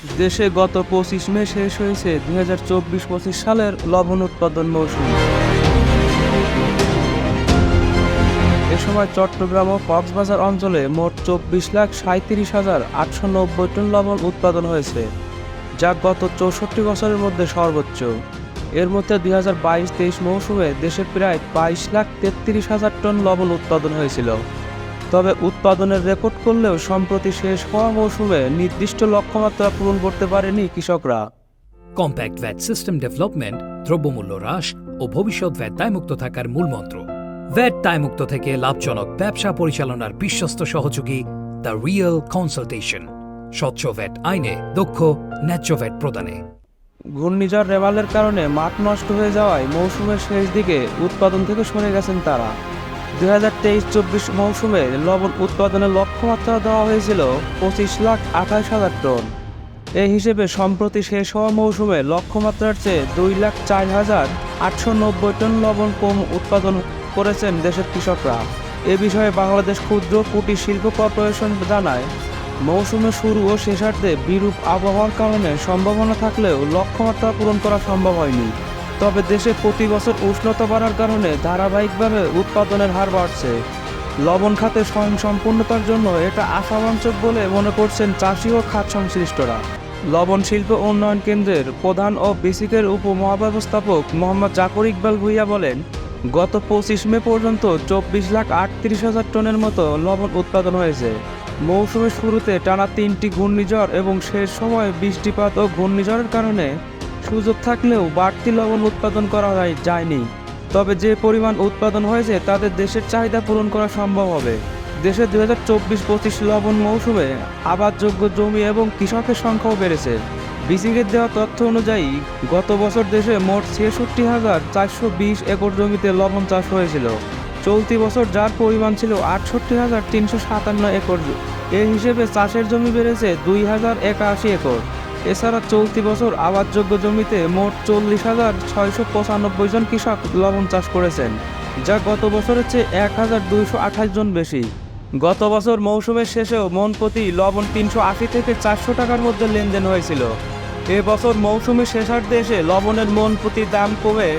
দেশে গত 25 মে শেষ হয়েছে 2024-25 সালের লবণ উৎপাদন মৌসুম। এ সময় চট্টগ্রাম ও কক্সবাজার অঞ্চলে মোট 24,37,890 টন লবণ উৎপাদন হয়েছে, যা গত 64 বছরের মধ্যে সর্বোচ্চ। এর মধ্যে 2022-23 মৌসুমে দেশে প্রায় 22,33,000 টন লবণ উৎপাদন হয়েছিল। তবে উৎপাদনের রেকর্ড করলেও সম্প্রতি শেষ হওয়া মৌসুমে নির্দিষ্ট লক্ষ্যমাত্রা পূরণ করতে পারেনি কৃষকরা। কম্প্যাক্ট ভ্যাট সিস্টেম ডেভেলপমেন্ট, দ্রব্যমূল্য হ্রাস ও ভবিষ্যৎ ভ্যাট দায়মুক্ত থাকার মূলমন্ত্র। ভ্যাট দায়মুক্ত থেকে লাভজনক ব্যবসা পরিচালনার বিশ্বস্ত সহযোগী দ্য রিয়েল কনসালটেশন। স্বচ্ছ ভ্যাট আইনে দক্ষ ন্যায্য ভ্যাট প্রদানে। ঘূর্ণিঝড় রেমালের কারণে মাঠ নষ্ট হয়ে যাওয়ায় মৌসুমের শেষ দিকে উৎপাদন থেকে সরে গেছেন তারা। 2023-24 মৌসুমে লবণ উৎপাদনের লক্ষ্যমাত্রা দেওয়া হয়েছিল 25,28,000 টন। এই হিসেবে সম্প্রতি শেষ হওয়া মৌসুমে লক্ষ্যমাত্রার চেয়ে 2,04,890 টন লবণ কম উৎপাদন করেছেন দেশের কৃষকরা। এ বিষয়ে বাংলাদেশ ক্ষুদ্র কুটির শিল্প কর্পোরেশন জানায়, মৌসুমের শুরু ও শেষার্ধে বিরূপ আবহাওয়ার কারণে সম্ভাবনা থাকলেও লক্ষ্যমাত্রা পূরণ করা সম্ভব হয়নি। তবে দেশে প্রতি বছর উষ্ণতা বাড়ার কারণে ধারাবাহিকভাবে উৎপাদনের হার বাড়ছে। লবণ খাতে স্বয়ংসম্পূর্ণতার জন্য এটা আশাবাঞ্ছক বলে মনে করছেন চাষি ও খাত সংশ্লিষ্টরা। লবণ শিল্প উন্নয়ন কেন্দ্রের প্রধান ও বিসিকের উপমহাব্যবস্থাপক মোহাম্মদ জাফর ইকবাল ভূঁইয়া বলেন, গত 25 মে পর্যন্ত 24,38,000 টনের মতো লবণ উৎপাদন হয়েছে। মৌসুমের শুরুতে টানা 3টি ঘূর্ণিঝড় এবং শেষ সময়ে বৃষ্টিপাত ও ঘূর্ণিঝড়ের কারণে সুযোগ থাকলেও বাড়তি লবণ উৎপাদন করা যায়নি। তবে যে পরিমাণ উৎপাদন হয়েছে তাতে দেশের চাহিদা পূরণ করা সম্ভব হবে। দেশে 2024-25 লবণ মৌসুমে আবাদযোগ্য জমি এবং কৃষকের সংখ্যাও বেড়েছে। বিসিকের দেওয়া তথ্য অনুযায়ী গত বছর দেশে মোট 66,420 একর জমিতে লবণ চাষ হয়েছিল। চলতি বছর যার পরিমাণ ছিল 68,357 একর। এই হিসেবে চাষের জমি বেড়েছে 2,081 একর। এছাড়া চলতি বছর আবাদযোগ্য জমিতে মোট 40,695 জন কৃষক লবণ চাষ করেছেন, যা গত বছরের চেয়ে 1,228 জন বেশি। গত বছর মৌসুমের শেষেও মন প্রতি লবণ 380 থেকে 400 টাকার মধ্যে লেনদেন হয়েছিল। এ বছর মৌসুমের শেষার্ধে এসে লবণের মন প্রতি দাম কমে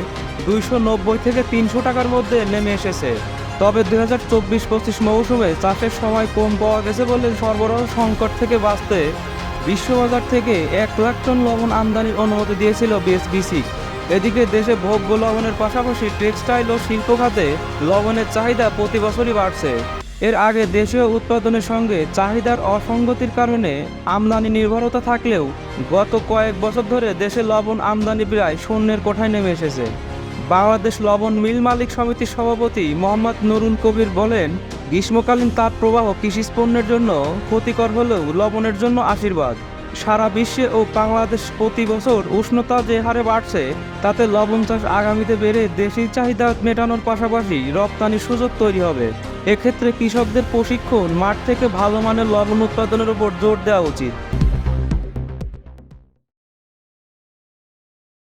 290 থেকে 300 টাকার মধ্যে নেমে এসেছে। তবে 2024-25 মৌসুমে চাষের সময় কম পাওয়া গেছে বলে সরবরাহ সংকট থেকে বাঁচতে বিশ্ববাজার থেকে 1 লাখ টন লবণ আমদানির অনুমতি দিয়েছিল বিসিক। এদিকে দেশে ভোগ্য লবণের পাশাপাশি টেক্সটাইল ও শিল্প খাতে লবণের চাহিদা প্রতি বছরই বাড়ছে। এর আগে দেশীয় উৎপাদনের সঙ্গে চাহিদার অসঙ্গতির কারণে আমদানি নির্ভরতা থাকলেও গত কয়েক বছর ধরে দেশে লবণ আমদানি প্রায় শূন্যের কোঠায় নেমে এসেছে। বাংলাদেশ লবণ মিল মালিক সমিতির সভাপতি মোহাম্মদ নুরুল কবির বলেন, গ্রীষ্মকালীন তাপপ্রবাহ কৃষিপণ্যের জন্য ক্ষতিকর হলেও লবণের জন্য আশীর্বাদ। সারা বিশ্বে ও বাংলাদেশ প্রতি বছর উষ্ণতা যে হারে বাড়ছে তাতে লবণ চাষ আগামীতে বেড়ে দেশি চাহিদা মেটানোর পাশাপাশি রপ্তানির সুযোগ তৈরি হবে। এক্ষেত্রে কৃষকদের প্রশিক্ষণ, মাঠ থেকে ভালো মানের লবণ উৎপাদনের উপর জোর দেওয়া উচিত।